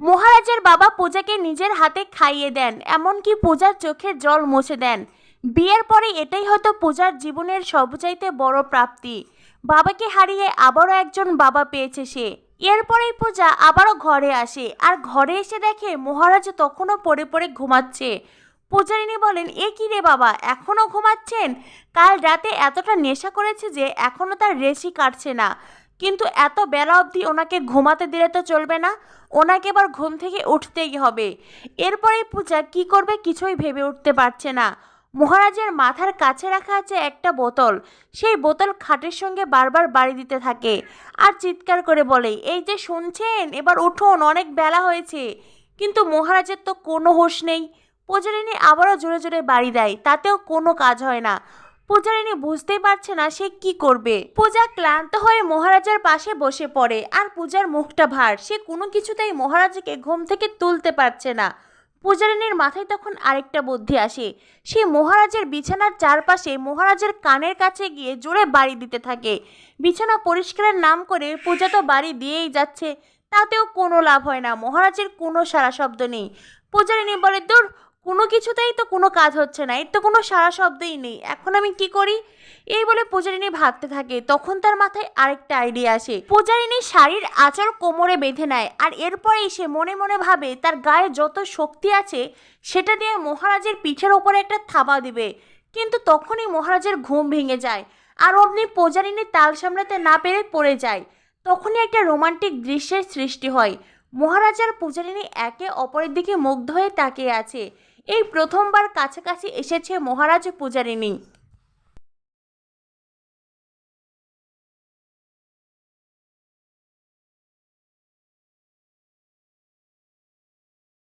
মহারাজের বাবা পূজাকে নিজের হাতে খাইয়ে দেন, এমনকি পূজার চোখে জল মুছে দেন। বিয়ের পরে এটাই হয়তো পূজার জীবনের সবচাইতে বড় প্রাপ্তি। বাবাকে হারিয়ে আবারও একজন বাবা পেয়েছে সে। এরপরেই পূজা আবারও ঘরে আসে, আর ঘরে এসে দেখে মহারাজ তখনও পড়ে পড়ে ঘুমাচ্ছে। পূজারিনী বলেন, এ কি রে বাবা, এখনও ঘুমাচ্ছেন? কাল রাতে এতটা নেশা করেছে যে এখনও তার রেশি কাটছে না। কিন্তু এত বেলা অবধি ওনাকে ঘুমাতে দিলে তো চলবে না, ওনাকে এবার ঘুম থেকে উঠতেই হবে। এরপরে পূজা কি করবে কিছুই ভেবে উঠতে পারছে না। মহারাজের মাথার কাছে রাখা আছে একটা বোতল, সেই বোতল খাটের সঙ্গে বারবার বাড়ি দিতে থাকে আর চিৎকার করে বলে, এই যে শুনছেন, এবার উঠুন, অনেক বেলা হয়েছে। কিন্তু মহারাজের তো কোনো হুঁশ নেই। পূজারিনী আবারও জোরে জোরে বাড়ি দেয়, তাতেও কোনো কাজ হয় না। পূজারিনী বুঝতেই পারছে না সে কি করবে। পূজা ক্লান্ত হয়ে মহারাজার পাশে বসে পড়ে, আর পূজার মুখটা ভার, সে কোনো কিছুতেই মহারাজকে ঘুম থেকে তুলতে পারছে না। পূজারিনীর মাথায় তখন আরেকটা বুদ্ধি আসে। সে মহারাজের বিছানার চারপাশে মহারাজের কানের কাছে গিয়ে জোরে বাড়ি দিতে থাকে। বিছানা পরিষ্কারের নাম করে পূজা তো বাড়ি দিয়েই যাচ্ছে, তাতেও কোনো লাভ হয় না, মহারাজের কোনো সারা শব্দ নেই। পূজারিনী বলে, দূর, কোনো কিছুতেই তো কোনো কাজ হচ্ছে না, এর তো কোনো সারা শব্দই নেই, এখন আমি কি করি? এই বলে পূজারিনী ভাবতে থাকে। তখন তার মাথায় আরেকটা আইডিয়া আসে। পূজারিনী শাড়ির আঁচল কোমরে বেঁধে নেয়, আর এরপরেই সে মনে মনে ভাবে তার গায়ে যত শক্তি আছে সেটা দিয়ে মহারাজের পিঠের ওপরে একটা থাবা দিবে। কিন্তু তখনই মহারাজের ঘুম ভেঙে যায়, আর অমনি পূজারিনী তাল সামলাতে না পেরে পড়ে যায়। তখনই একটা রোমান্টিক দৃশ্যের সৃষ্টি হয়। মহারাজ আর পূজারিনী একে অপরের দিকে মুগ্ধ হয়ে তাকিয়ে আছে। এই প্রথমবার কাছাকাছি এসেছে মহারাজ পূজারিনী।